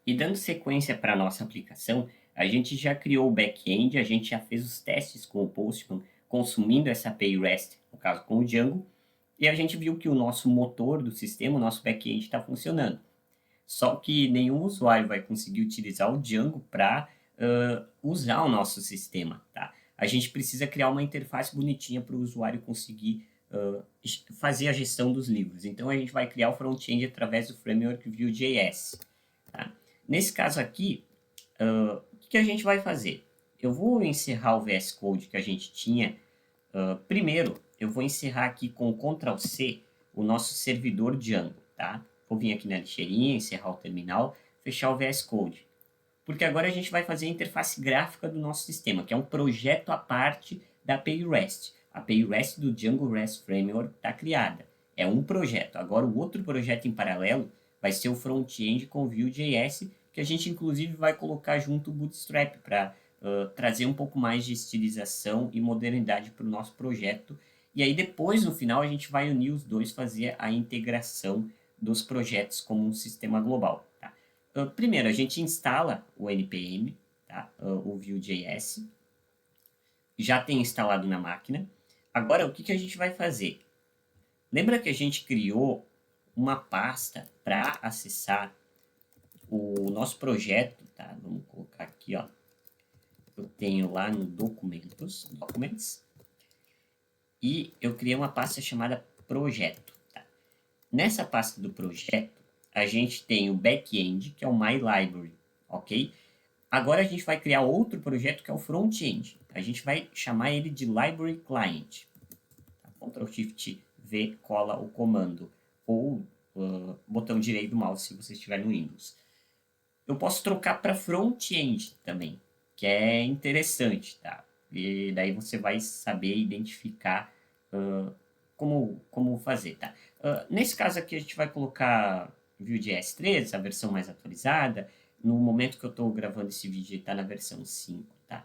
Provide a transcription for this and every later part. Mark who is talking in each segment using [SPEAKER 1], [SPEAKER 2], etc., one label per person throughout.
[SPEAKER 1] E dando sequência para a nossa aplicação, a gente já criou o back-end, a gente já fez os testes com o Postman, consumindo essa API REST, no caso com o Django, e a gente viu que o nosso motor do sistema, o nosso back-end está funcionando. Só que nenhum usuário vai conseguir utilizar o Django para usar o nosso sistema, tá? A gente precisa criar uma interface bonitinha para o usuário conseguir fazer a gestão dos livros. Então, a gente vai criar o front-end através do framework Vue.js. Tá? Nesse caso aqui, o que a gente vai fazer? Eu vou encerrar o VS Code que a gente tinha. Primeiro, eu vou encerrar aqui com o Ctrl C o nosso servidor Django. Tá? Vou vir aqui na lixeirinha, encerrar o terminal, fechar o VS Code. Porque agora a gente vai fazer a interface gráfica do nosso sistema, que é um projeto à parte da API REST. A API REST do Django REST Framework está criada. É um projeto. Agora, o outro projeto em paralelo vai ser o front-end com Vue.js, que a gente, inclusive, vai colocar junto o Bootstrap para trazer um pouco mais de estilização e modernidade para o nosso projeto. E aí, depois, no final, a gente vai unir os dois, fazer a integração dos projetos como um sistema global. Tá? Primeiro, a gente instala o NPM, tá? O Vue.js, já tem instalado na máquina. Agora, o que a gente vai fazer? Lembra que a gente criou uma pasta para acessar o nosso projeto, tá? Vamos colocar aqui, ó. Eu tenho lá no Documents, e eu criei uma pasta chamada Projeto. Tá? Nessa pasta do projeto, a gente tem o back-end, que é o My Library, ok? Agora a gente vai criar outro projeto que é o front-end. A gente vai chamar ele de Library Client. Ctrl Shift V cola o comando, ou botão direito do mouse se você estiver no Windows. Eu posso trocar para front-end também, que é interessante, tá? E daí você vai saber identificar como fazer, tá? Nesse caso aqui a gente vai colocar Vue.js 3, a versão mais atualizada. No momento que eu estou gravando esse vídeo, ele está na versão 5, tá?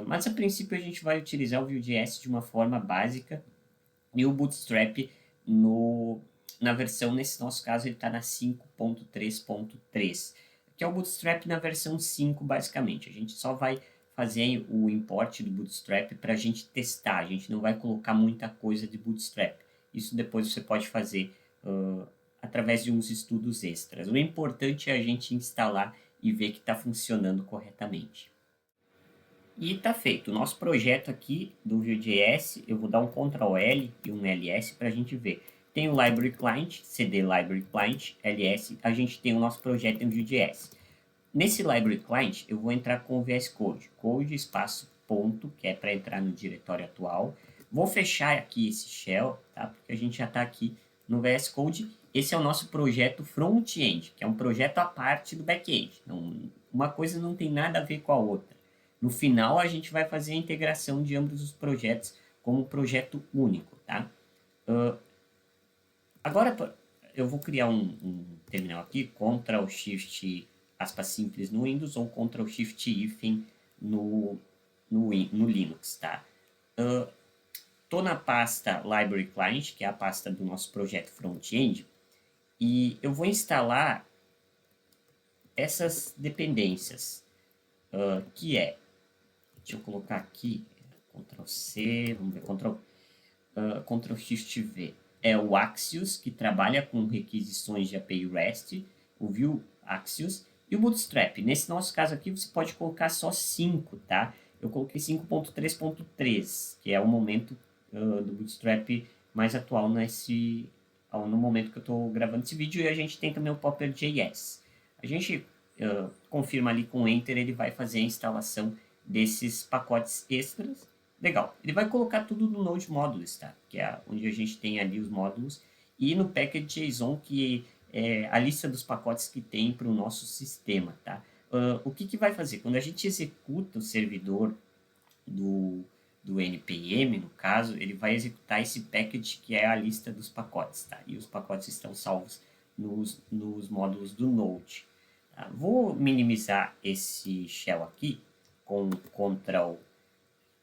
[SPEAKER 1] Mas a princípio a gente vai utilizar o Vue.js de uma forma básica e o Bootstrap na versão, nesse nosso caso, ele está na 5.3.3, que é o Bootstrap na versão 5, basicamente. A gente só vai fazer o import do Bootstrap para a gente testar, a gente não vai colocar muita coisa de Bootstrap. Isso depois você pode fazer através de uns estudos extras. O importante é a gente instalar e ver que está funcionando corretamente. E está feito. O nosso projeto aqui do Vue.js, eu vou dar um Ctrl L e um ls para a gente ver. Tem o Library Client, CD Library Client, ls, a gente tem o nosso projeto em Vue.js. Nesse Library Client, eu vou entrar com o VS Code, code espaço ponto, que é para entrar no diretório atual. Vou fechar aqui esse shell, tá? Porque a gente já está aqui no VS Code. Esse é o nosso projeto front-end, que é um projeto à parte do back-end. Uma coisa não tem nada a ver com a outra. No final, a gente vai fazer a integração de ambos os projetos como um projeto único, tá? Agora, eu vou criar um terminal aqui, Ctrl Shift aspas simples no Windows ou Ctrl Shift hífen no Linux, tá? Tô na pasta Library Client, que é a pasta do nosso projeto front-end, e eu vou instalar essas dependências, que é, deixa eu colocar aqui, Ctrl C, vamos ver, Ctrl Shift V. É o Axios, que trabalha com requisições de API REST, o Vue Axios, e o Bootstrap. Nesse nosso caso aqui, você pode colocar só 5, tá? Eu coloquei 5.3.3, que é o momento do Bootstrap mais atual no momento que eu estou gravando esse vídeo, e a gente tem também o Popper.js. A gente confirma ali com Enter, ele vai fazer a instalação desses pacotes extras. Legal. Ele vai colocar tudo no Node Modules, tá? Que é onde a gente tem ali os módulos, e no Package.json, que é a lista dos pacotes que tem para o nosso sistema, tá? O que vai fazer? Quando a gente executa o servidor do NPM, no caso, ele vai executar esse package que é a lista dos pacotes, tá? E os pacotes estão salvos nos módulos do Node. Tá? Vou minimizar esse shell aqui com Ctrl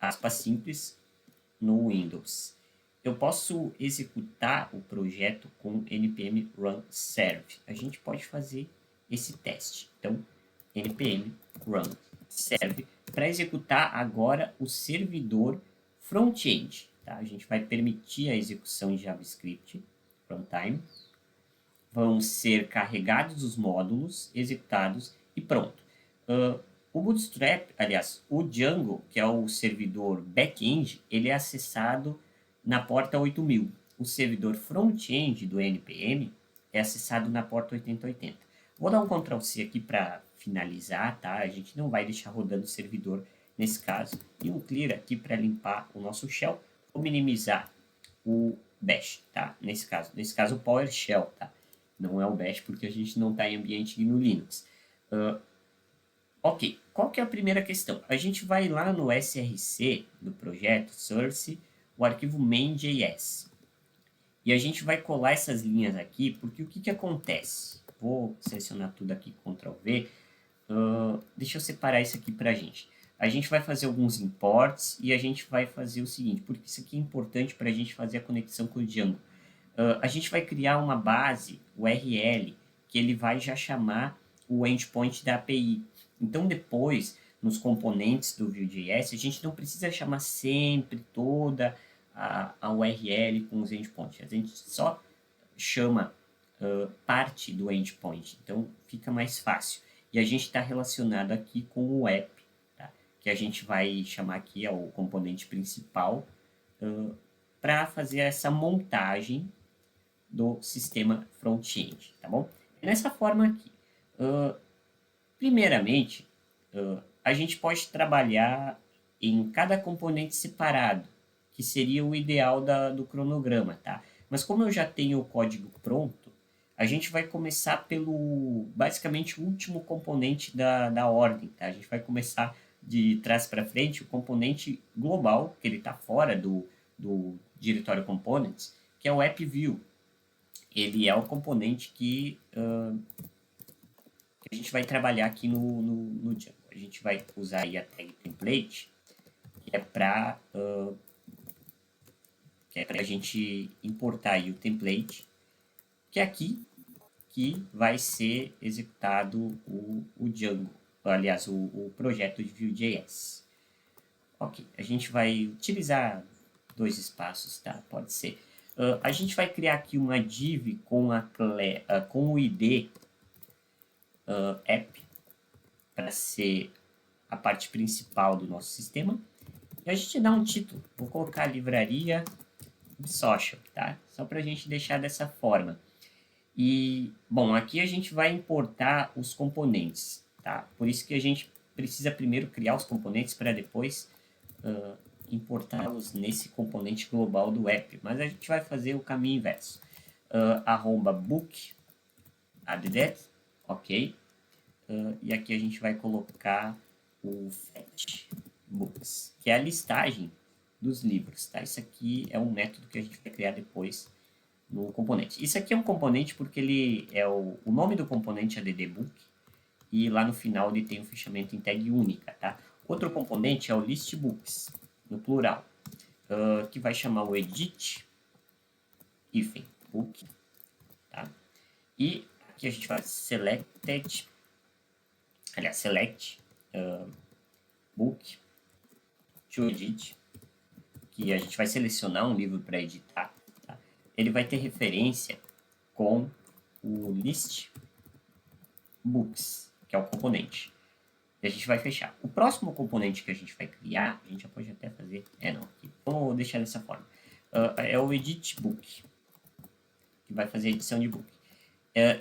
[SPEAKER 1] aspas simples no Windows. Eu posso executar o projeto com npm run serve. A gente pode fazer esse teste. Então, npm run serve para executar agora o servidor front-end. Tá? A gente vai permitir a execução de JavaScript runtime. Vão ser carregados os módulos, executados e pronto. O Bootstrap, aliás, o Django, que é o servidor back-end, ele é acessado na porta 8000. O servidor front-end do NPM é acessado na porta 8080. Vou dar um Ctrl+C aqui para finalizar, tá? A gente não vai deixar rodando o servidor nesse caso. E um clear aqui para limpar o nosso shell. Vou minimizar o bash, tá? Nesse caso o PowerShell, tá? Não é o bash porque a gente não está em ambiente no Linux. Ok, qual que é a primeira questão? A gente vai lá no src do projeto, source, o arquivo main.js. E a gente vai colar essas linhas aqui, porque o que acontece? Vou selecionar tudo aqui, Ctrl V. Deixa eu separar isso aqui para a gente. A gente vai fazer alguns imports e a gente vai fazer o seguinte, porque isso aqui é importante para a gente fazer a conexão com o Django. A gente vai criar uma base, o URL, que ele vai já chamar o endpoint da API. Então, depois, nos componentes do Vue.js, a gente não precisa chamar sempre toda a URL com os endpoints. A gente só chama parte do endpoint. Então, fica mais fácil. E a gente está relacionado aqui com o app, tá? Que a gente vai chamar aqui o componente principal para fazer essa montagem do sistema front-end, tá bom? É dessa forma aqui. Primeiramente, a gente pode trabalhar em cada componente separado, que seria o ideal do cronograma, tá? Mas como eu já tenho o código pronto, a gente vai começar pelo, basicamente, o último componente da ordem, tá? A gente vai começar de trás para frente o componente global, que ele está fora do diretório components, que é o app view. Ele é o componente que a gente vai trabalhar aqui no Django. A gente vai usar aí a tag template, que é para a gente importar aí o template, que é aqui que vai ser executado o Django, aliás, o projeto de Vue.js. Ok, a gente vai utilizar 2 espaços, tá? Pode ser. A gente vai criar aqui uma div com o ID app para ser a parte principal do nosso sistema. E a gente dá um título. Vou colocar livraria social, tá? Só para a gente deixar dessa forma. E, bom, aqui a gente vai importar os componentes, tá? Por isso que a gente precisa primeiro criar os componentes para depois importá-los nesse componente global do app. Mas a gente vai fazer o caminho inverso. @book add, ok? E aqui a gente vai colocar o fetch books, que é a listagem dos livros, tá? Isso aqui é um método que a gente vai criar depois no componente. Isso aqui é um componente porque ele é o nome do componente é ddbook e lá no final ele tem um fechamento em tag única, tá? Outro componente é o listbooks, no plural, que vai chamar o edit hífen book, tá? E aqui a gente vai select book to edit, que a gente vai selecionar um livro para editar, tá? Ele vai ter referência com o list books, que é o componente. E a gente vai fechar. O próximo componente que a gente vai criar, a gente já pode até fazer... não, aqui. Vou deixar dessa forma. É o edit book, que vai fazer a edição de book.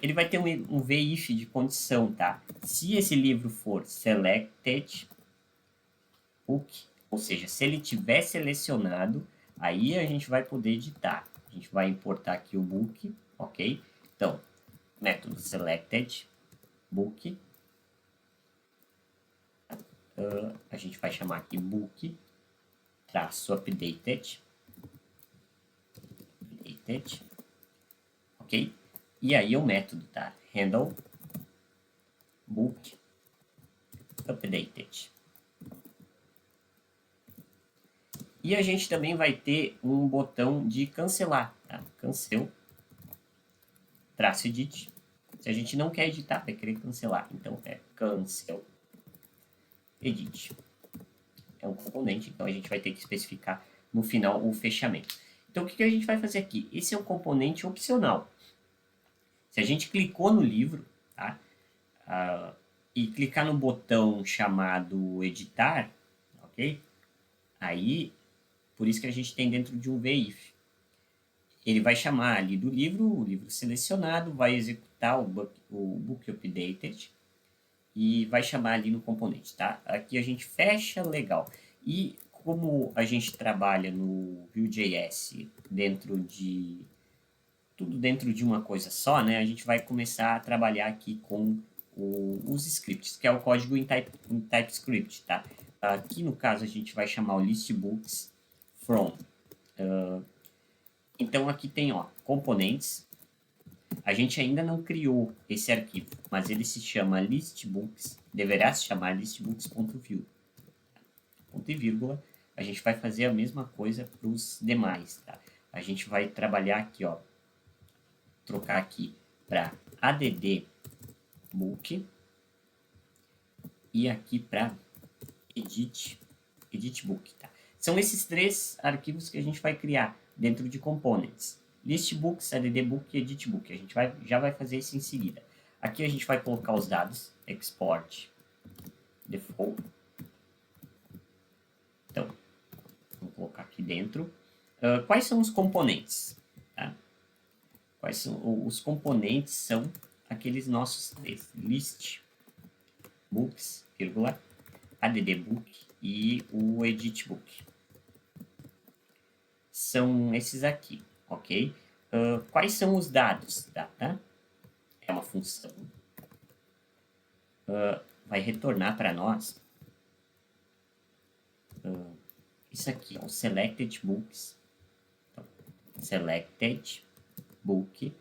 [SPEAKER 1] Ele vai ter um VIF de condição, tá? Se esse livro for selected book, ou seja, se ele tiver selecionado, aí a gente vai poder editar. A gente vai importar aqui o book, ok? Então, método selected book. A gente vai chamar aqui book traço updated, ok? E aí o método, tá? Handle book updated. E a gente também vai ter um botão de cancelar, tá? Cancel, traço edit, Se a gente não quer editar, vai querer cancelar. Então, é cancel edit. É um componente, então a gente vai ter que especificar no final o fechamento. Então, o que a gente vai fazer aqui? Esse é um componente opcional. Se a gente clicou no livro, tá? E clicar no botão chamado editar, ok? Aí, por isso que a gente tem dentro de um VIF. Ele vai chamar ali do livro, o livro selecionado, vai executar o book updated e vai chamar ali no componente, tá? Aqui a gente fecha, legal. E como a gente trabalha no Vue.js tudo dentro de uma coisa só, né? A gente vai começar a trabalhar aqui com os scripts, que é o código em TypeScript, tá? Aqui no caso a gente vai chamar o listbooks from. Então aqui tem, ó, componentes. A gente ainda não criou esse arquivo, mas ele se chama listbooks, deverá se chamar listbooks.view. Ponto e vírgula. A gente vai fazer a mesma coisa para os demais, tá? A gente vai trabalhar aqui, ó, trocar aqui para add book e aqui para edit book, tá? São esses três arquivos que a gente vai criar dentro de components. Listbooks, addbook e editbook. A gente já vai fazer isso em seguida. Aqui a gente vai colocar os dados, export default. Então, vamos colocar aqui dentro. Quais são os componentes? Tá? Quais são os componentes? São aqueles nossos três: list, books, vírgula, addbook e o editbook. São esses aqui, ok? Quais são os dados? Data é uma função. Vai retornar para nós isso aqui, o selected books. Então, selected book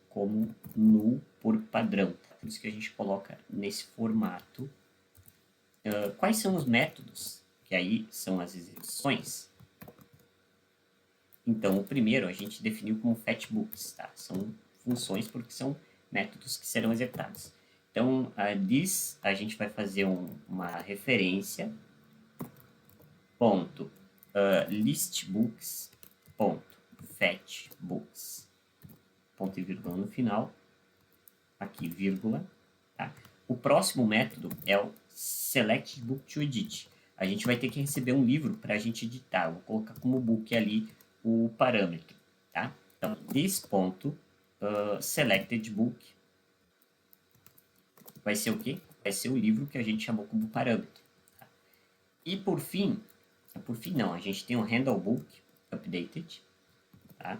[SPEAKER 1] como null por padrão. Tá? Por isso que a gente coloca nesse formato. Quais são os métodos? Que aí são as execuções. Então, o primeiro a gente definiu como fetchbooks, tá? São funções porque são métodos que serão executados. Então, this a gente vai fazer uma referência, ponto, listbooks, ponto, fetchbooks, ponto e vírgula no final, aqui vírgula, tá? O próximo método é o selectBook2Edit. A gente vai ter que receber um livro para a gente editar. Eu vou colocar como book ali o parâmetro, tá? Então, this ponto selected book vai ser o quê? Vai ser o livro que a gente chamou como parâmetro. Tá? E por fim não, a gente tem um handle book updated, tá?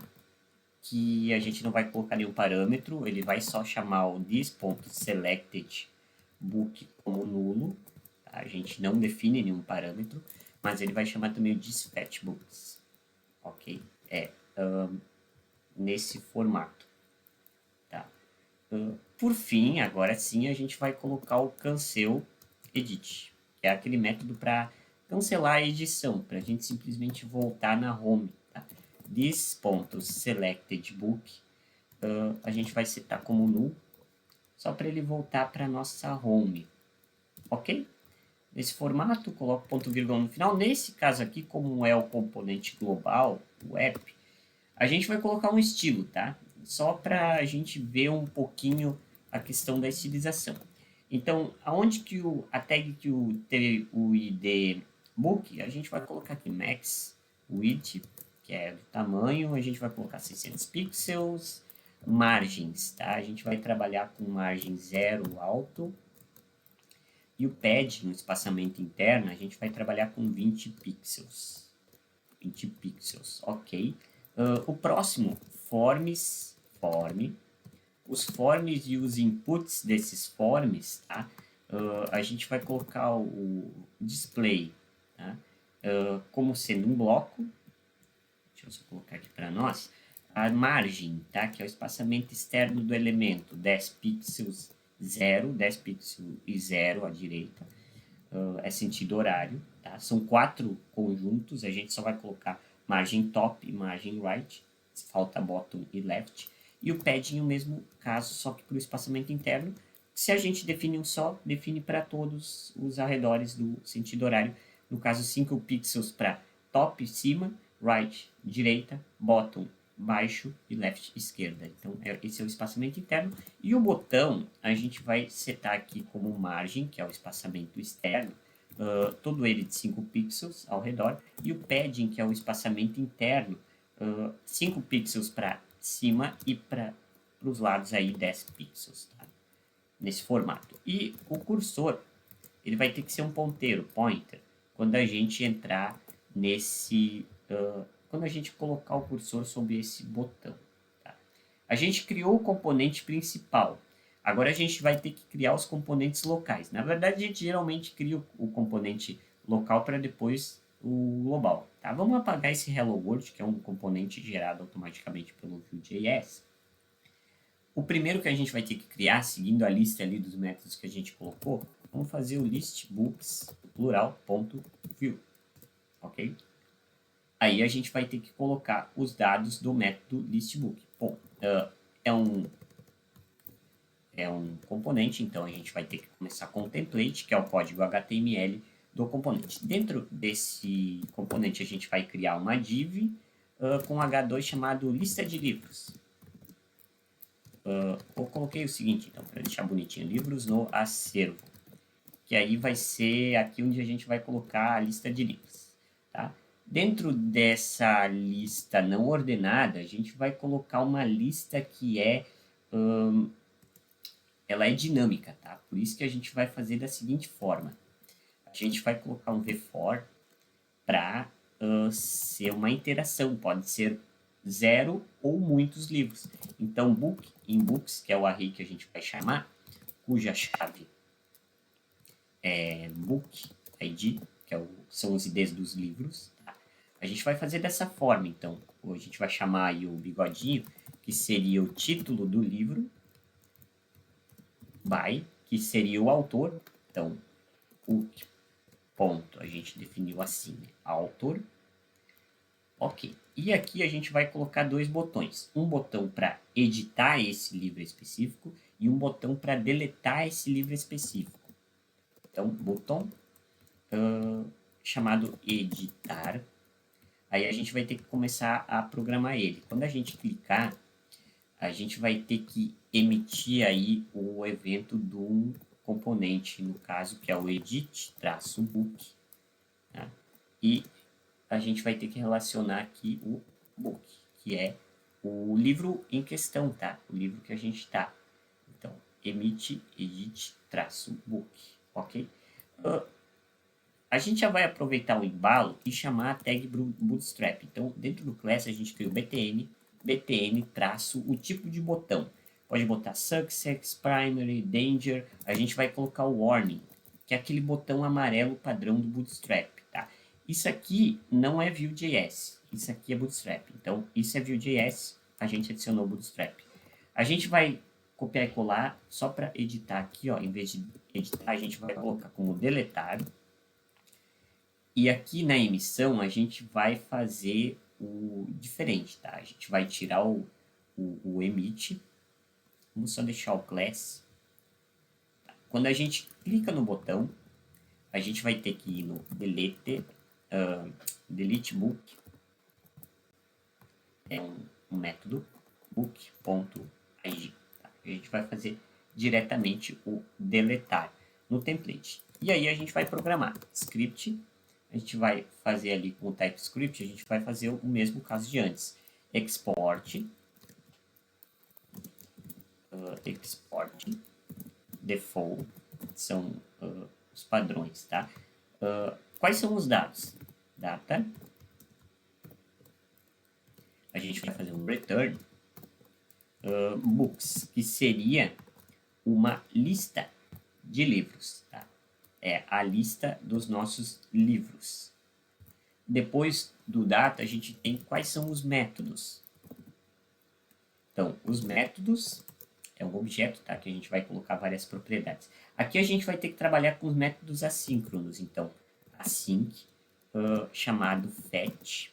[SPEAKER 1] Que a gente não vai colocar nenhum parâmetro, ele vai só chamar o this.selected book como nulo, tá? A gente não define nenhum parâmetro, mas ele vai chamar também o dispatchbooks, ok? Nesse formato, tá? Por fim, agora sim, a gente vai colocar o cancel edit, que é aquele método para cancelar a edição, para a gente simplesmente voltar na home, tá? This.selectedBook a gente vai setar como null, só para ele voltar para nossa home, ok? Nesse formato, coloco ponto vírgula no final. Nesse caso aqui, como é o componente global, o app, a gente vai colocar um estilo, tá? Só para a gente ver um pouquinho a questão da estilização. Então, aonde que a tag que teve o ID book, a gente vai colocar aqui max width, que é do tamanho, a gente vai colocar 600 pixels, margens, tá? A gente vai trabalhar com margem 0 alto, e o pad, no espaçamento interno, a gente vai trabalhar com 20 pixels. 20 pixels, ok. O próximo, form. Os forms e os inputs desses forms, tá? A gente vai colocar o display, tá? Como sendo um bloco. Deixa eu só colocar aqui para nós. A margem, tá? Que é o espaçamento externo do elemento, 10 pixels 0, 10 pixels e 0 à direita. É sentido horário, tá? São 4 conjuntos, a gente só vai colocar margem top e margem right, falta bottom e left. e o padding o mesmo caso, só que para o espaçamento interno. Se a gente define um só, define para todos os arredores do sentido horário. No caso, 5 pixels para top, cima, right, direita, bottom, baixo e left, esquerda. Então, esse é o espaçamento interno. E o botão, a gente vai setar aqui como margem, que é o espaçamento externo, todo ele de 5 pixels ao redor. E o padding, que é o espaçamento interno, 5 pixels para cima e para os lados aí 10 pixels, tá? Nesse formato. E o cursor, ele vai ter que ser um ponteiro, pointer, quando a gente entrar nesse... quando a gente colocar o cursor sobre esse botão. Tá? A gente criou o componente principal. Agora a gente vai ter que criar os componentes locais. Na verdade, a gente geralmente cria o componente local para depois o global. Tá? Vamos apagar esse Hello World, que é um componente gerado automaticamente pelo Vue.js. O primeiro que a gente vai ter que criar, seguindo a lista ali dos métodos que a gente colocou, vamos fazer o listbooks, plural, ponto, view, ok? Aí a gente vai ter que colocar os dados do método listbook. Bom, é um componente, então a gente vai ter que começar com o template, que é o código HTML do componente. Dentro desse componente a gente vai criar uma div com H2 chamado lista de livros. Eu coloquei o seguinte, então, para deixar bonitinho, livros no acervo, que aí vai ser aqui onde a gente vai colocar a lista de livros, tá? Dentro dessa lista não ordenada, a gente vai colocar uma lista que ela é dinâmica, tá? Por isso que a gente vai fazer da seguinte forma. A gente vai colocar um vFor para ser uma interação, pode ser 0 ou muitos livros. Então, book in books, que é o array que a gente vai chamar, cuja chave é book id, que são os IDs dos livros. Tá? A gente vai fazer dessa forma, então. A gente vai chamar aí o bigodinho, que seria o título do livro, by, que seria o autor. Então, book, ponto, a gente definiu assim, né? Autor. Ok. E aqui a gente vai colocar dois botões. Um botão para editar esse livro específico e um botão para deletar esse livro específico. Então, botão chamado editar. Aí a gente vai ter que começar a programar ele. Quando a gente clicar, a gente vai ter que emitir aí o evento do componente, no caso, que é o edit-book. Tá? E a gente vai ter que relacionar aqui o book, que é o livro em questão, tá? O livro que a gente está. Então, emite, edit, book, ok? A gente já vai aproveitar o embalo e chamar a tag bootstrap. Então, dentro do class, a gente cria o btn, o tipo de botão. Pode botar success, primary, danger. A gente vai colocar o warning, que é aquele botão amarelo padrão do bootstrap, tá? Isso aqui não é Vue.js, isso aqui é Bootstrap. Então, isso é Vue.js, a gente adicionou o Bootstrap. A gente vai copiar e colar só para editar aqui, ó, em vez de editar, a gente vai colocar como deletar. E aqui na emissão, a gente vai fazer o diferente, tá? A gente vai tirar o emit. Vamos só deixar o class. Quando a gente clica no botão, a gente vai ter que ir no delete book, é um método book.id. Tá? A gente vai fazer diretamente o deletar no template. E aí a gente vai programar script, a gente vai fazer ali com o TypeScript, a gente vai fazer o mesmo caso de antes. Export, default, são os padrões, tá? Quais são os dados? Data. A gente vai fazer um return books, que seria uma lista de livros, tá? É a lista dos nossos livros. Depois do data, a gente tem quais são os métodos. Então, os métodos é um objeto, tá? Que a gente vai colocar várias propriedades. Aqui a gente vai ter que trabalhar com os métodos assíncronos. Então, async, chamado fetch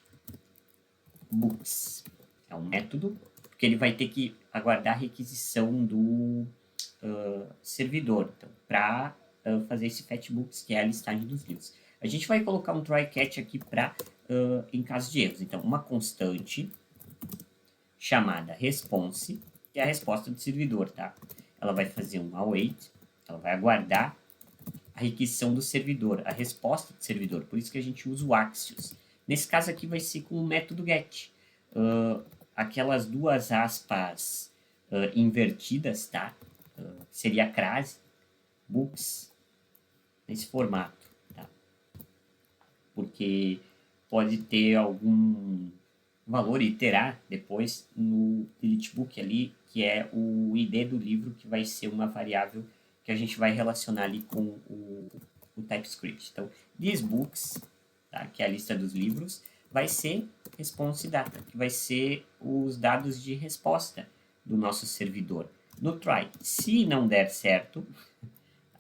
[SPEAKER 1] books. É um método porque ele vai ter que aguardar a requisição do servidor, então, para fazer esse fetchbooks, que é a listagem dos livros. A gente vai colocar um try catch aqui para em caso de erros. Então, uma constante chamada response, que é a resposta do servidor, tá? Ela vai fazer um await, ela vai aguardar a requisição do servidor, a resposta do servidor. Por isso que a gente usa o Axios. Nesse caso aqui vai ser com o método get. Aquelas duas aspas invertidas, tá? Seria crase, books, nesse formato, tá? Porque pode ter algum valor e terá depois no delete book ali, que é o ID do livro, que vai ser uma variável que a gente vai relacionar ali com o TypeScript. Então, these books, tá, que é a lista dos livros, vai ser response data, que vai ser os dados de resposta do nosso servidor. No try, se não der certo,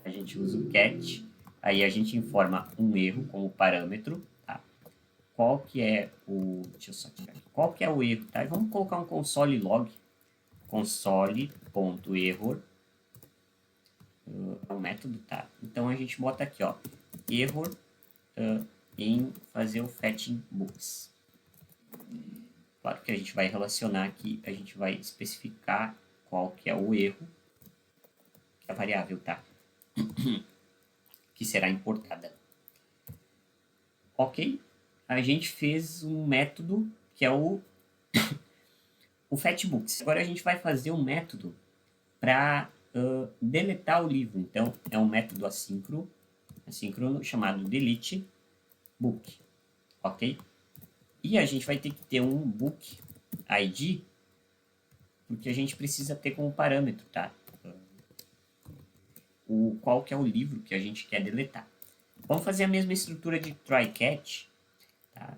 [SPEAKER 1] a gente usa o catch, aí a gente informa um erro como parâmetro, tá? Qual que é o... Deixa eu só tirar aqui. Qual que é o erro, tá? E vamos colocar um console log, console.error, é um método, tá? Então a gente bota aqui, ó, error em fazer o fetching books. Claro que a gente vai relacionar aqui, a gente vai especificar qual que é o erro, que é a variável, tá? Que será importada. Ok? A gente fez um método que é o fetchbooks. Agora a gente vai fazer um método para deletar o livro. Então, é um método assíncrono chamado delete book. Ok? E a gente vai ter que ter um book ID, porque a gente precisa ter como parâmetro, tá? Qual que é o livro que a gente quer deletar. Vamos fazer a mesma estrutura de try catch. Tá?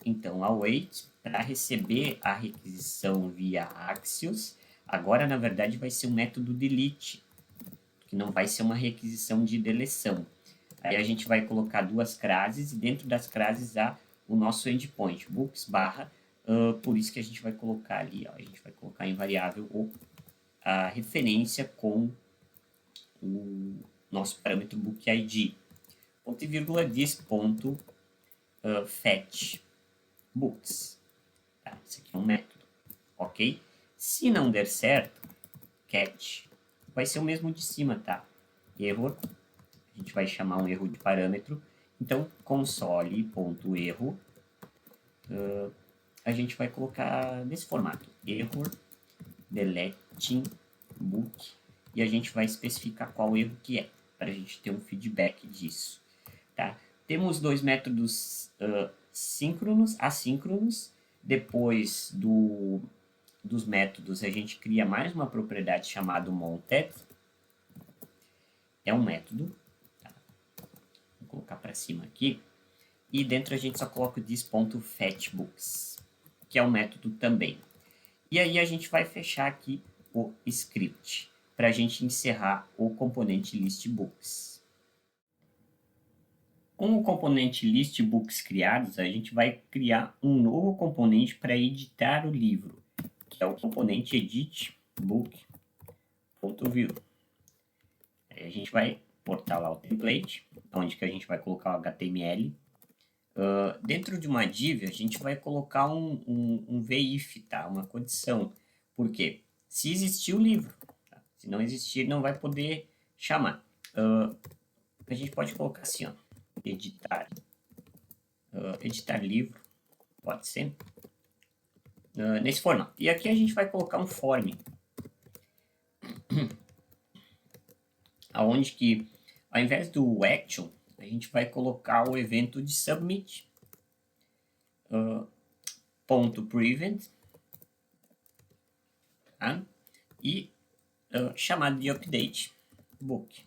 [SPEAKER 1] Então, await, para receber a requisição via Axios, agora, na verdade, vai ser um método delete, que não vai ser uma requisição de deleção. Aí a gente vai colocar duas classes e dentro das classes há o nosso endpoint, books barra, por isso que a gente vai colocar ali, ó, a gente vai colocar em variável a referência com o nosso parâmetro book ID, ponto e vírgula diz ponto fetch books. Tá? Esse aqui é um método, ok? Se não der certo, catch vai ser o mesmo de cima, tá? Error, a gente vai chamar um erro de parâmetro. Então, console.erro, a gente vai colocar nesse formato, error deleting book, e a gente vai especificar qual erro que é, para a gente ter um feedback disso. Tá? Temos dois métodos assíncronos. Depois dos métodos, a gente cria mais uma propriedade chamada mounted. É um método. Tá? Vou colocar para cima aqui. E dentro a gente só coloca o this.fetchbooks, que é um método também. E aí a gente vai fechar aqui o script, para a gente encerrar o componente listBooks. Com o componente listBooks criados, a gente vai criar um novo componente para editar o livro, que é o componente editBook.view. A gente vai portar lá o template, onde que a gente vai colocar o HTML. Dentro de uma div, a gente vai colocar um VIF, tá? Uma condição. Por quê? Se existir o livro, tá? Se não existir, não vai poder chamar. A gente pode colocar assim, ó, editar livro, pode ser, nesse formato. E aqui a gente vai colocar um form, aonde que, ao invés do action, a gente vai colocar o evento de submit, ponto prevent, tá? E chamado de update book.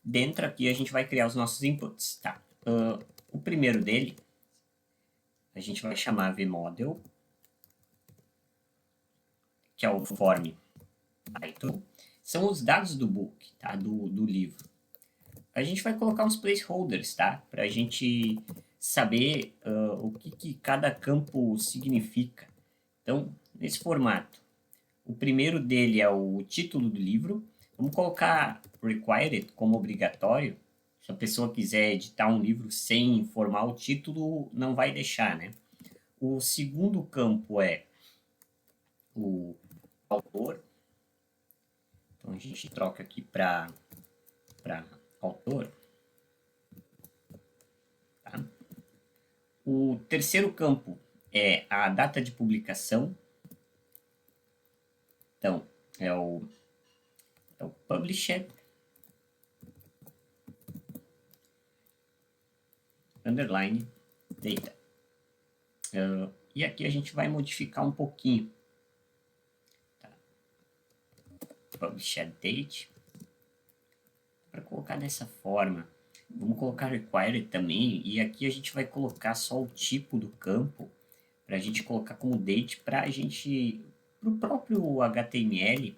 [SPEAKER 1] Dentro aqui a gente vai criar os nossos inputs, tá? O primeiro dele, a gente vai chamar vModel, que é o form title. São os dados do book, tá? Do livro. A gente vai colocar uns placeholders, tá? Para a gente saber o que cada campo significa. Então, nesse formato, o primeiro dele é o título do livro. Vamos colocar required como obrigatório. Se a pessoa quiser editar um livro sem informar o título, não vai deixar, né? O segundo campo é o autor. Então, a gente troca aqui para autor. Tá? O terceiro campo é a data de publicação. Então, é o publisher, underline, data. E aqui a gente vai modificar um pouquinho. Tá? Publisher date. Para colocar dessa forma, vamos colocar required também. E aqui a gente vai colocar só o tipo do campo, para a gente colocar como date, para a gente, para o próprio HTML,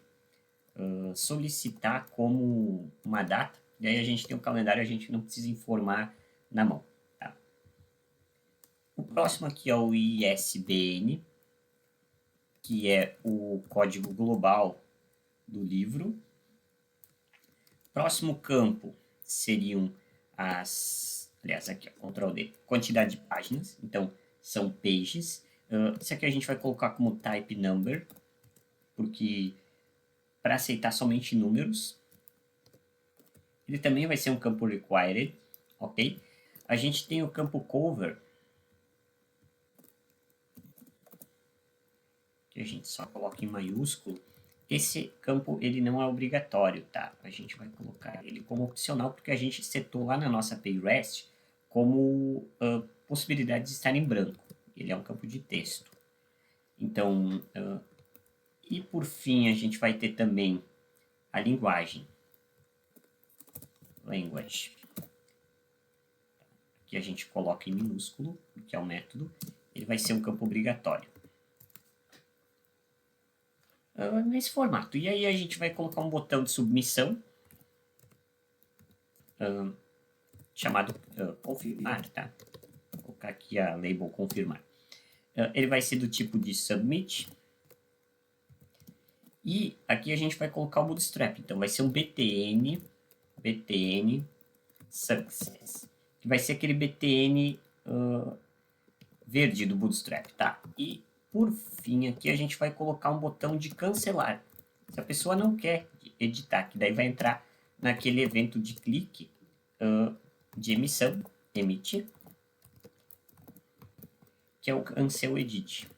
[SPEAKER 1] solicitar como uma data. E aí a gente tem o calendário, a gente não precisa informar na mão. Tá? O próximo aqui é o ISBN, que é o código global do livro. Próximo campo seriam aliás, aqui, ó, Ctrl D, quantidade de páginas. Então, são pages. Isso aqui a gente vai colocar como type number, porque para aceitar somente números. Ele também vai ser um campo required, ok? A gente tem o campo cover, que a gente só coloca em maiúsculo. Esse campo ele não é obrigatório, tá? A gente vai colocar ele como opcional, porque a gente setou lá na nossa PayRest como possibilidade de estar em branco. Ele é um campo de texto. Então, e por fim, a gente vai ter também a linguagem. Language. Aqui a gente coloca em minúsculo, que é o método. Ele vai ser um campo obrigatório. Nesse formato. E aí a gente vai colocar um botão de submissão chamado confirmar, tá? Vou colocar aqui a label confirmar. Ele vai ser do tipo de submit. E aqui a gente vai colocar o bootstrap. Então vai ser um btn success. Que vai ser aquele btn verde do bootstrap, tá? E por fim aqui a gente vai colocar um botão de cancelar. Se a pessoa não quer editar, que daí vai entrar naquele evento de clique de emissão, emitir, que é o cancel edit.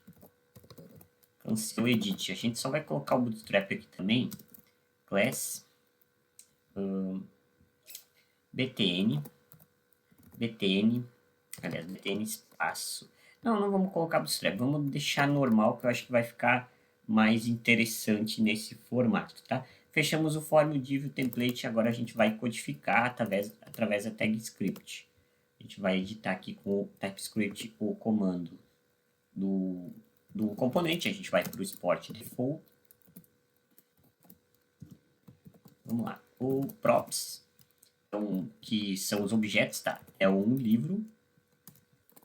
[SPEAKER 1] Cancel edit. A gente só vai colocar o bootstrap aqui também. Class btn, aliás, btn espaço. Não vamos colocar bootstrap, vamos deixar normal, que eu acho que vai ficar mais interessante nesse formato, tá? Fechamos o form div template, agora a gente vai codificar através da tag script. A gente vai editar aqui com o TypeScript o comando do componente, a gente vai para o export default. Vamos lá, o props, então, que são os objetos, tá? É um livro,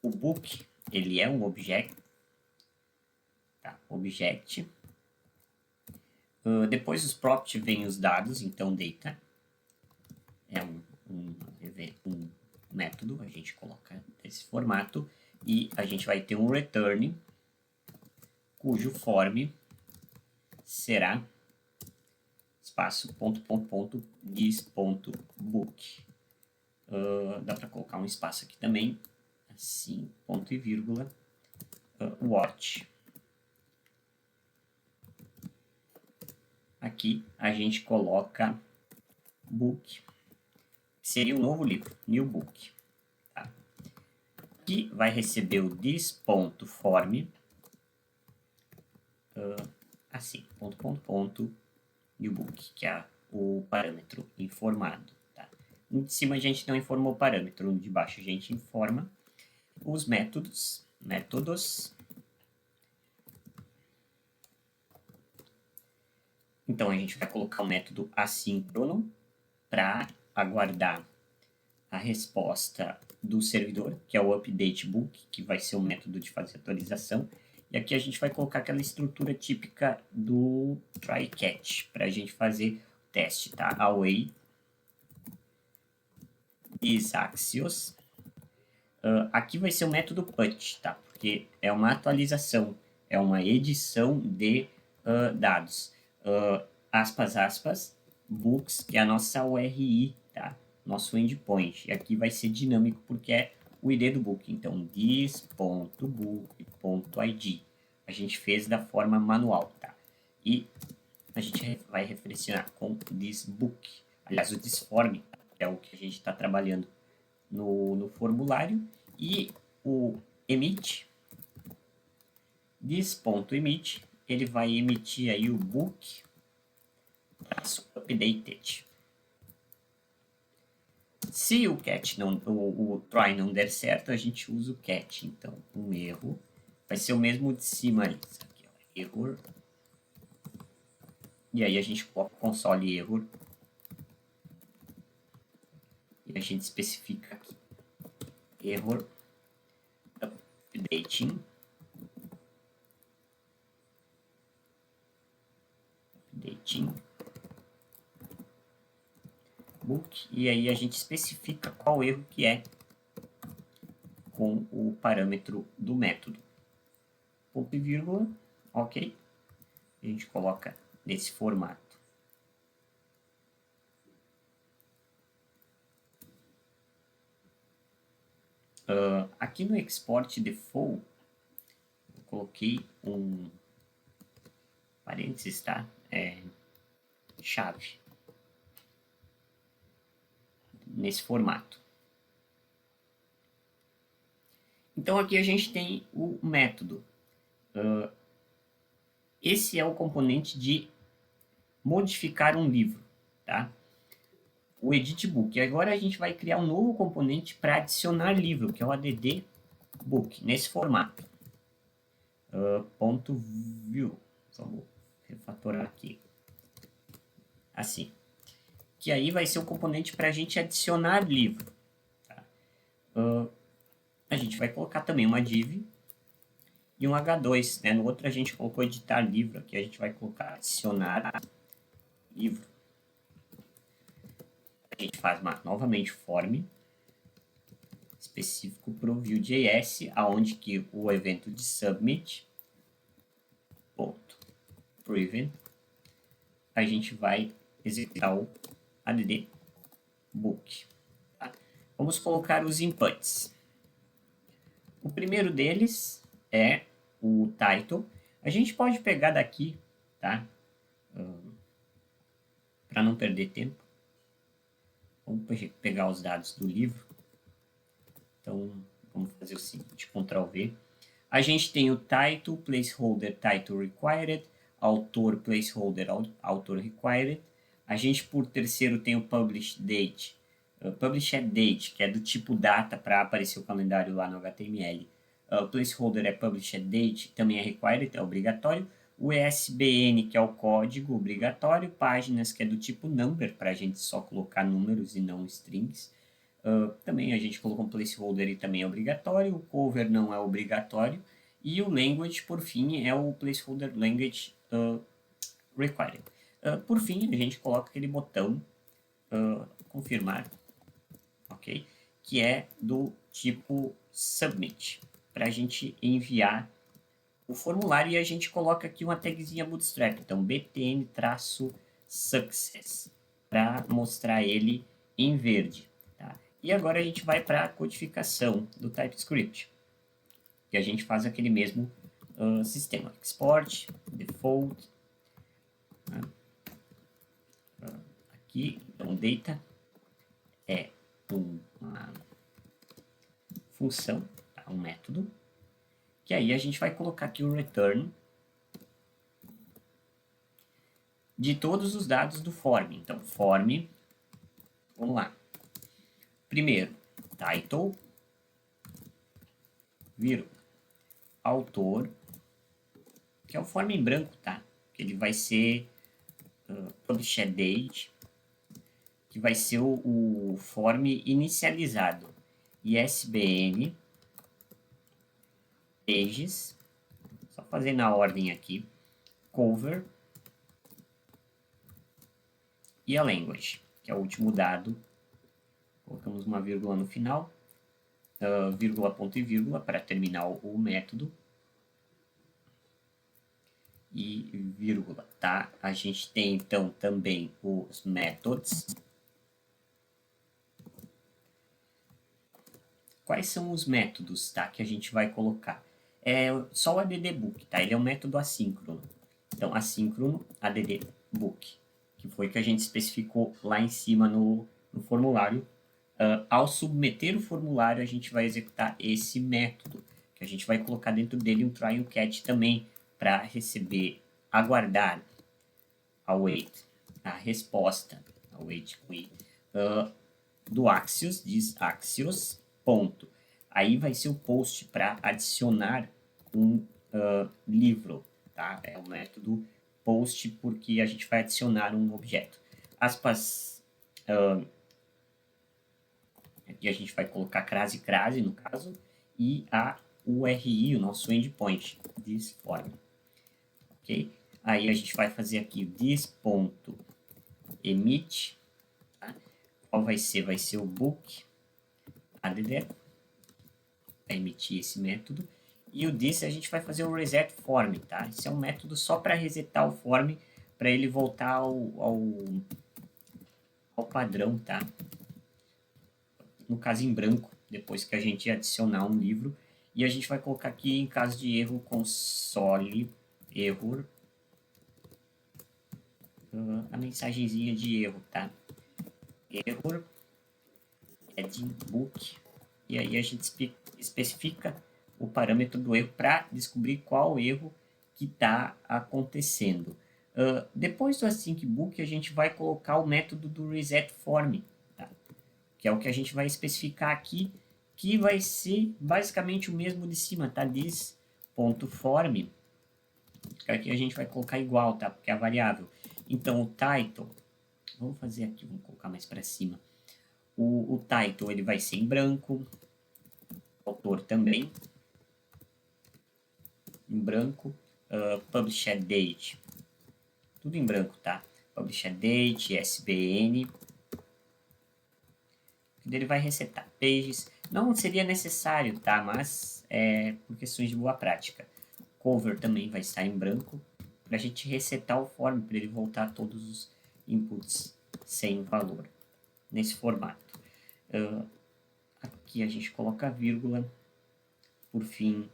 [SPEAKER 1] o book, ele é um objeto, tá? Object. Depois dos props vem os dados, então data é um método, a gente coloca desse formato, e a gente vai ter um return, cujo form será espaço this.book. Dá para colocar um espaço aqui também, assim, ponto e vírgula, watch. Aqui a gente coloca book, que seria um novo livro, new book. Tá? Aqui vai receber o this.form, assim, new book, que é o parâmetro informado. Tá? No de cima a gente não informou o parâmetro, no de baixo a gente informa os métodos. Então a gente vai colocar o método assíncrono para aguardar a resposta do servidor, que é o update book, que vai ser o método de fazer atualização. E aqui a gente vai colocar aquela estrutura típica do try catch, para a gente fazer o teste, tá? Away is Axios. Aqui vai ser o método put, tá? Porque é uma atualização, é uma edição de dados. Aspas, aspas, books, que é a nossa URI, tá? Nosso endpoint. E aqui vai ser dinâmico porque é o ID do book. Então, this.book.id. A gente fez da forma manual, tá? E a gente vai referenciar com thisBook. Aliás, o thisForm é o que a gente está trabalhando no formulário. E o emit, this.emit, ele vai emitir aí o book updated. Se o catch não, o try não der certo, a gente usa o catch. Então, um erro vai ser o mesmo de cima ali. Isso aqui, ó, error. E aí a gente coloca console error. E a gente especifica aqui. Error updating. Book, e aí a gente especifica qual erro que é com o parâmetro do método. Ponto e vírgula, ok. A gente coloca nesse formato. Aqui no export default, eu coloquei um parênteses, tá? Chave. Nesse formato. Então aqui a gente tem o método. Esse é o componente de modificar um livro, tá? O edit book. E agora a gente vai criar um novo componente para adicionar livro, que é o add book, nesse formato. Ponto view. Vamos refatorar aqui. Assim. Que aí vai ser o componente para a gente adicionar livro. Tá? A gente vai colocar também uma div e um H2. Né? No outro a gente colocou editar livro. Aqui a gente vai colocar adicionar livro. A gente faz novamente form específico para o Vue.js, aonde que o evento de submit ponto proven, a gente vai executar o add book. Tá? Vamos colocar os inputs. O primeiro deles é o title. A gente pode pegar daqui, tá? Para não perder tempo. Vamos pegar os dados do livro. Então, vamos fazer o seguinte, Ctrl V. A gente tem o title, placeholder title required, autor, placeholder author required. A gente, por terceiro, tem o publish date. Publish date, que é do tipo data para aparecer o calendário lá no HTML. Placeholder é publish date, também é required, é obrigatório. O ESBN, que é o código obrigatório. Páginas, que é do tipo number, para a gente só colocar números e não strings. Também a gente colocou um placeholder e também é obrigatório. O cover não é obrigatório. E o language, por fim, é o placeholder language required. Por fim, a gente coloca aquele botão confirmar, ok? Que é do tipo submit, para a gente enviar o formulário, e a gente coloca aqui uma tagzinha bootstrap, então btn-success, para mostrar ele em verde. Tá? E agora a gente vai para a codificação do TypeScript, que a gente faz aquele mesmo sistema, export, default, né? Aqui, então, data é uma função, tá? Um método, que aí a gente vai colocar aqui o return de todos os dados do form. Então, form, vamos lá. Primeiro, title, vírgula, autor, que é o form em branco, tá? Que ele vai ser publish date, que vai ser o form inicializado. ISBN, pages, só fazer na ordem aqui, cover e a language, que é o último dado. Colocamos uma vírgula no final, vírgula, ponto e vírgula para terminar o método. E vírgula, tá? A gente tem então também os methods. Quais são os métodos, tá, que a gente vai colocar? É só o addbook, tá? Ele é um método assíncrono. Então, assíncrono addbook, que foi que a gente especificou lá em cima no formulário. Ao submeter o formulário, a gente vai executar esse método, que a gente vai colocar dentro dele um try and catch também, para receber, aguardar, await, a resposta, await com i, do Axios, diz Axios, ponto. Aí vai ser o post para adicionar um livro, tá? É o método post porque a gente vai adicionar um objeto. Aspas, aqui a gente vai colocar crase no caso, e a URI, o nosso endpoint, this form, ok? Aí a gente vai fazer aqui this.emit, tá? Qual vai ser? Vai ser o book add, vai emitir esse método, e o this a gente vai fazer o reset form, tá? Esse é um método só para resetar o form, para ele voltar ao padrão, tá? No caso em branco, depois que a gente adicionar um livro, e a gente vai colocar aqui em caso de erro console error, a mensagenzinha de erro, tá? Error adding book, e aí a gente especifica o parâmetro do erro para descobrir qual erro que está acontecendo. Depois do async book, a gente vai colocar o método do reset form, tá? Que é o que a gente vai especificar aqui, que vai ser basicamente o mesmo de cima, tá? This.form, que aqui a gente vai colocar igual, tá? Porque é a variável. Então, o title, vamos fazer aqui, vamos colocar mais para cima. O title, ele vai ser em branco, autor também, em branco, published date, tudo em branco, tá? Published date, ISBN, ele vai resetar pages, não seria necessário, tá? Mas por questões de boa prática. Cover também vai estar em branco, para a gente resetar o form, para ele voltar a todos os inputs sem valor, nesse formato. Aqui a gente coloca a vírgula, por fim,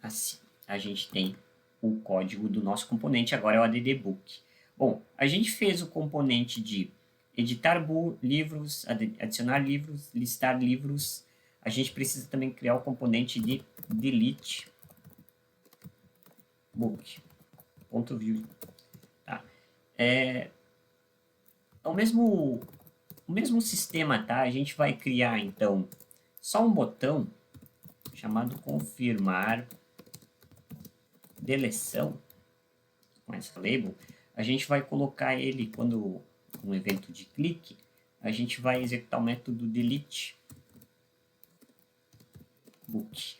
[SPEAKER 1] assim, a gente tem o código do nosso componente, agora é o addbook. Bom, a gente fez o componente de editar livros, adicionar livros, listar livros. A gente precisa também criar o componente de delete book. Ponto view. Tá? É o mesmo sistema, tá? A gente vai criar, então, só um botão chamado confirmar deleção com essa label. A gente vai colocar ele quando um evento de clique, a gente vai executar o método delete book,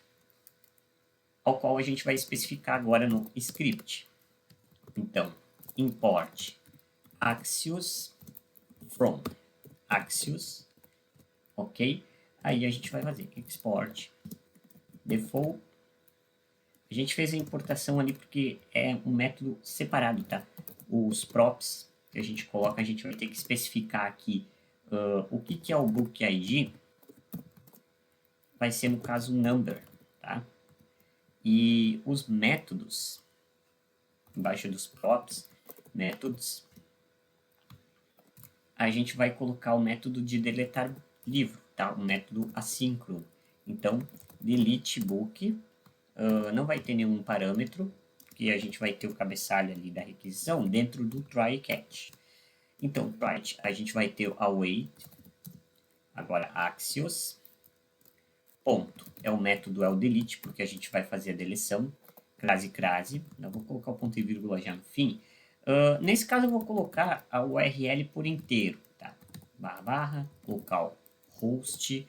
[SPEAKER 1] ao qual a gente vai especificar agora no script. Então, import Axios from Axios, ok? Aí a gente vai fazer export default. A gente fez a importação ali porque é um método separado, tá? Os props que a gente coloca, a gente vai ter que especificar aqui o que é o book ID. Vai ser, no caso, number, tá? E os métodos, embaixo dos props, métodos, a gente vai colocar o método de deletar livro, tá? O método assíncrono. Então, delete book, não vai ter nenhum parâmetro, que a gente vai ter o cabeçalho ali da requisição dentro do try catch. Então, a gente vai ter o await, agora Axios, ponto, é o método, é o delete, porque a gente vai fazer a deleção, crase, eu vou colocar o ponto e vírgula já no fim. Nesse caso eu vou colocar a URL por inteiro, tá? // local host,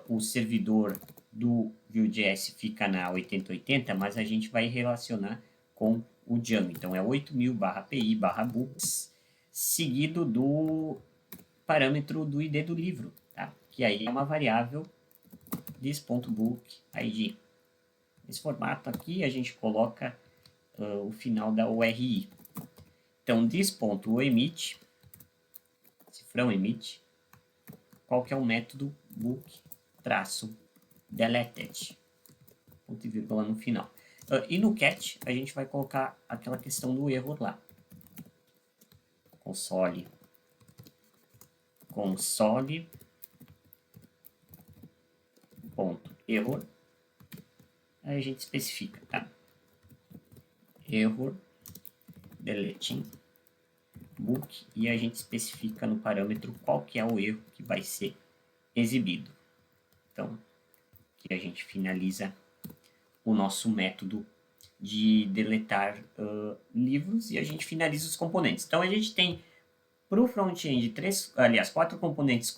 [SPEAKER 1] o servidor do Vue.js fica na 8080, mas a gente vai relacionar com o Django. Então, é 8000/pi/books, seguido do parâmetro do ID do livro, tá? Que aí é uma variável this.bookid. Nesse formato aqui, a gente coloca o final da URI. Então, this.emit, cifrão emit, qual que é o método book-deleted, ponto e vírgula no final. E no cat, a gente vai colocar aquela questão do erro lá. console.error. Aí a gente especifica, tá? Error deleting book, e a gente especifica no parâmetro qual que é o erro que vai ser exibido. Então, aqui a gente finaliza o nosso método de deletar livros e a gente finaliza os componentes. Então, a gente tem para o front-end 4 componentes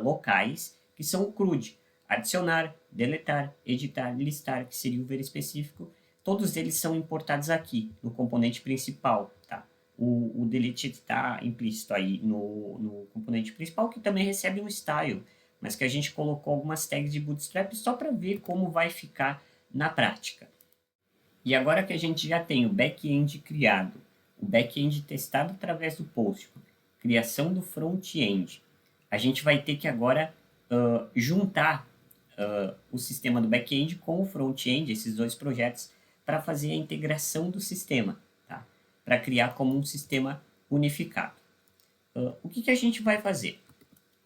[SPEAKER 1] locais, que são o CRUD: adicionar, deletar, editar, listar, que seria o ver específico. Todos eles são importados aqui no componente principal, tá? O delete está implícito aí no componente principal, que também recebe um style, mas que a gente colocou algumas tags de Bootstrap só para ver como vai ficar na prática. E agora que a gente já tem o back-end criado, o back-end testado através do Postman, criação do front-end, a gente vai ter que agora juntar o sistema do back-end com o front-end, esses dois projetos, para fazer a integração do sistema, tá? Para criar como um sistema unificado. O que a gente vai fazer?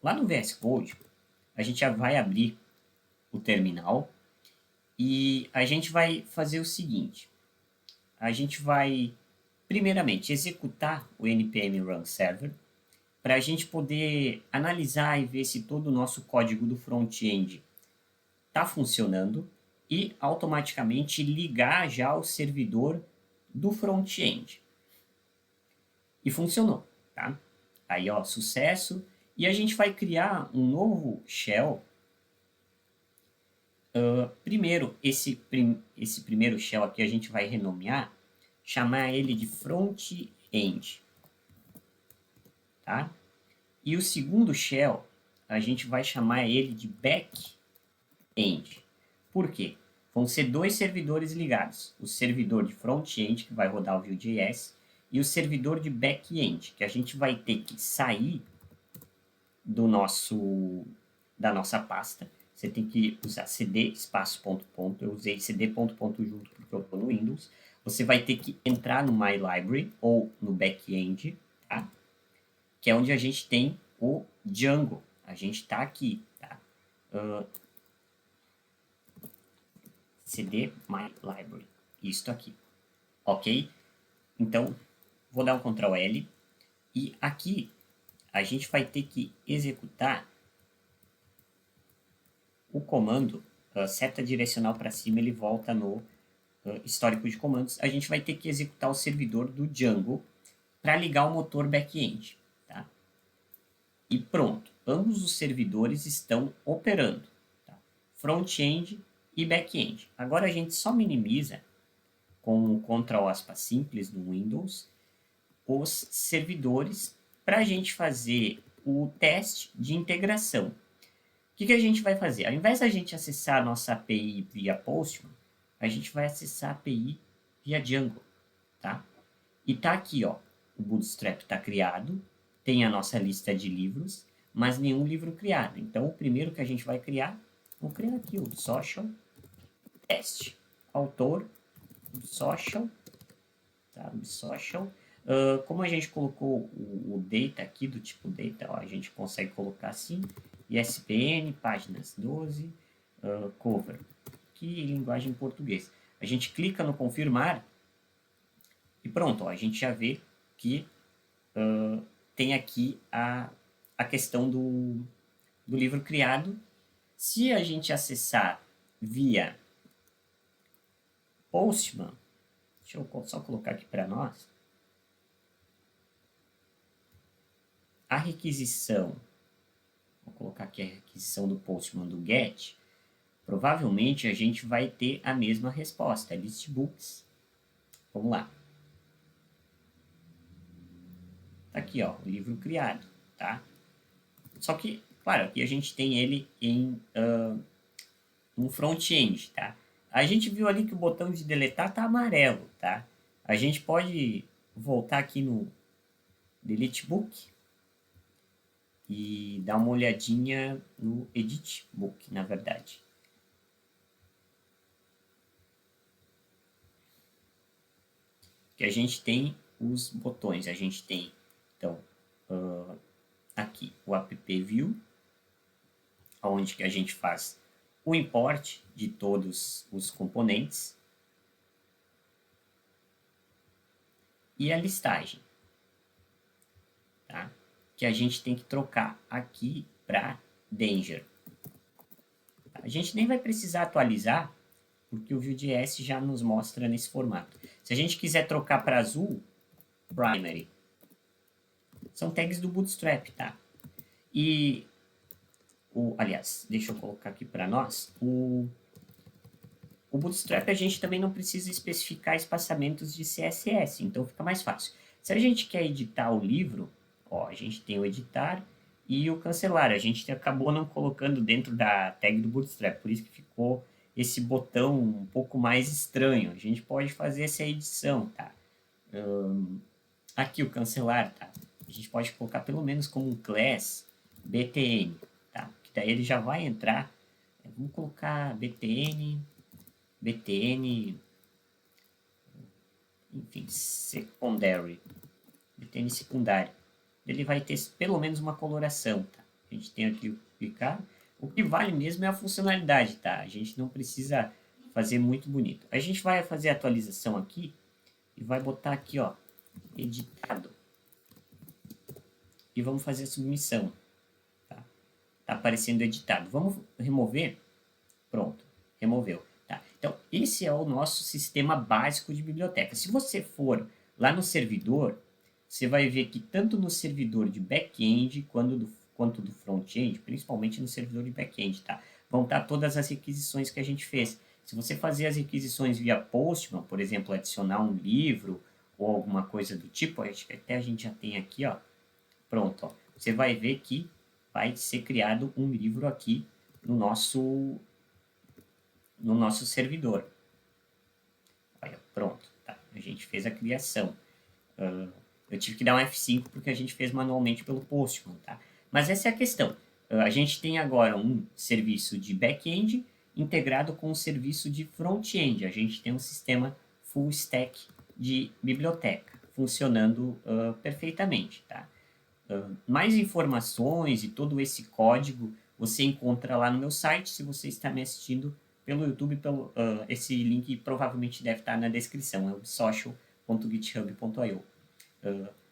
[SPEAKER 1] Lá no VS Code, a gente já vai abrir o terminal e a gente vai fazer o seguinte: a gente vai, primeiramente, executar o npm run server para a gente poder analisar e ver se todo o nosso código do front-end está funcionando e automaticamente ligar já o servidor do front-end. E funcionou, tá? Aí, ó, sucesso. E a gente vai criar um novo shell. Primeiro, esse primeiro shell aqui a gente vai renomear, chamar ele de front-end, tá? E o segundo shell, a gente vai chamar ele de back-end. Por quê? Vão ser dois servidores ligados. O servidor de front-end, que vai rodar o Vue.js, e o servidor de back-end, que a gente vai ter que sair da nossa pasta. Você tem que usar cd espaço ponto ponto. Eu usei cd ponto ponto junto porque eu estou no Windows. Você vai ter que entrar no My Library ou no back-end, tá? Que é onde a gente tem o Django. A gente está aqui, tá? cd My Library. Isto aqui. Ok? Então, vou dar um Ctrl L. E aqui, a gente vai ter que executar o comando, seta direcional para cima, ele volta no histórico de comandos. A gente vai ter que executar o servidor do Django para ligar o motor back-end, tá? E pronto, ambos os servidores estão operando, tá? Front-end e back-end. Agora a gente só minimiza com o Ctrl aspas simples no Windows os servidores para a gente fazer o teste de integração. O que a gente vai fazer? Ao invés da gente acessar a nossa API via Postman, a gente vai acessar a API via Django, tá? E tá aqui, ó, o Bootstrap está criado, tem a nossa lista de livros, mas nenhum livro criado. Então, o primeiro que a gente vai criar, vou criar aqui o Social Test. Autor, Social, tá? Social. Como a gente colocou o data aqui, do tipo data, ó, a gente consegue colocar assim, ISBN, páginas 12, cover, que linguagem português. A gente clica no confirmar e pronto, ó, a gente já vê que tem aqui a questão do livro criado. Se a gente acessar via Postman, deixa eu só colocar aqui para nós, a requisição, vou colocar colocar aqui a requisição do Postman do get, provavelmente a gente vai ter a mesma resposta, list books. Vamos lá. Tá aqui, ó, o livro criado, tá? Só que, claro, aqui a gente tem ele em um front-end, tá? A gente viu ali que o botão de deletar tá amarelo, tá? A gente pode voltar aqui no Delete Book e dar uma olhadinha no Edit Book, na verdade. Que a gente tem os botões, a gente tem, então, aqui o app view, onde que a gente faz o import de todos os componentes e a listagem, tá? Que a gente tem que trocar aqui para Danger. A gente nem vai precisar atualizar, porque o Vue.js já nos mostra nesse formato. Se a gente quiser trocar para azul, Primary. São tags do Bootstrap, tá? E, aliás, deixa eu colocar aqui para nós, o Bootstrap a gente também não precisa especificar espaçamentos de CSS, então fica mais fácil. Se a gente quer editar o livro, ó, a gente tem o editar e o cancelar. A gente acabou não colocando dentro da tag do Bootstrap, por isso que ficou esse botão um pouco mais estranho. A gente pode fazer essa edição, tá? Aqui o cancelar, tá? A gente pode colocar pelo menos como um class btn, tá? Que daí ele já vai entrar. Vamos colocar btn, enfim, secondary, btn secundário. Ele vai ter pelo menos uma coloração, tá? A gente tem aqui o clicar. O que vale mesmo é a funcionalidade, tá? A gente não precisa fazer muito bonito. A gente vai fazer a atualização aqui e vai botar aqui, ó, editado. E vamos fazer a submissão. Tá aparecendo editado. Vamos remover. Pronto, removeu. Tá? Então, esse é o nosso sistema básico de biblioteca. Se você for lá no servidor, você vai ver que tanto no servidor de back-end quanto do front-end, principalmente no servidor de back-end, tá? Vão estar todas as requisições que a gente fez. Se você fazer as requisições via Postman, por exemplo, adicionar um livro ou alguma coisa do tipo, acho que até a gente já tem aqui, ó, pronto, ó, você vai ver que vai ser criado um livro aqui no nosso servidor. Olha, pronto, tá? A gente fez a criação. Eu tive que dar um F5 porque a gente fez manualmente pelo Postman, tá? Mas essa é a questão. A gente tem agora um serviço de back-end integrado com um serviço de front-end. A gente tem um sistema full stack de biblioteca funcionando perfeitamente, tá? Mais informações e todo esse código você encontra lá no meu site. Se você está me assistindo pelo YouTube, esse link provavelmente deve estar na descrição, é o social.github.io.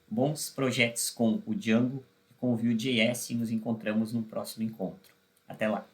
[SPEAKER 1] Bons projetos com o Django e com o Vue.js e nos encontramos no próximo encontro. Até lá!